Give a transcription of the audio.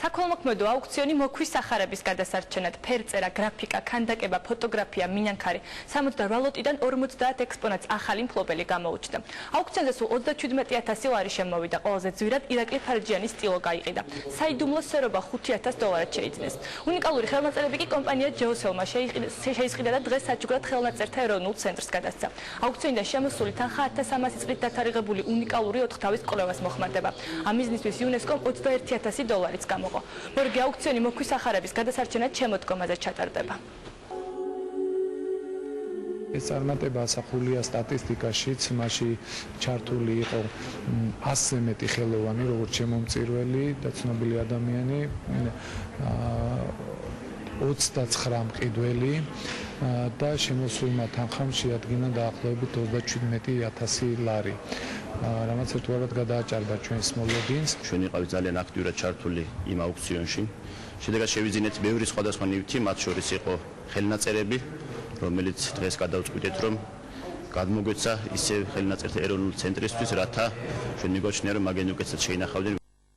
საქველმოქმედო აუქციონი მოქვის სახარების გადასარჩენად ფერწერა, გრაფიკა, ქანდაკება, ფოტოგრაფია, მინანქარი 68 ლოტიდან 50 ექსპონატს ახალი მფლობელი გამოუჩნდა. აუქციონზე სულ 37000 ლარი შემოვიდა. ყველაზე ძვირად ირაკლი ფარჯიანის სტილო გაიყიდა. საიდუმლო სერობა $5000 შეიძინეს. უნიკალური ხელნაწერები კი კომპანია ჯეოსელმა შეისყიდა და დღეს საჩუქრად ხელნაწერთა ეროვნულ ცენტრს გადასცა. აუქციონიდან შემოსული თანხა 1300 წლით დათარიღებული უნიკალური 4 თავის კვლევას მოხმარდება. ამ მიზნისთვის იუნესკომ $21000 გამოყო. მორიგი აუქციონი მოქვის სახარების გადასარჩენად შემოდგომაზე ჩატარდება. ეს წარმატება ასახულია სტატისტიკაშიც, მასში ჩართული იყო 100-ზე მეტი ხელოვანი, როგორც შემომწირველი და ცნობილი ადამიანი, 29 მყიდველი და შემოსულმა თანხამ შეადგინა დაახლოებით 37000 ლარი. რამაც ერთგვარად გადააჭარბა ჩვენს მოლოდინს. ჩვენ იყავით ძალიან აქტიურად ჩართული იმ აუქციონში. შედეგად შევიძინეთ ბევრი სხვადასხვა ნივთი, მათ შორის იყო ხელნაწერები, რომელიც დღეს გადავწყვიტეთ, რომ გადმოგვეცა ისე ხელნაწერთა ეროვნულ ცენტრისთვის, რათა ჩვენ მიგოჩნია, რომ მაგენ უკეთესად შეინახავდნენ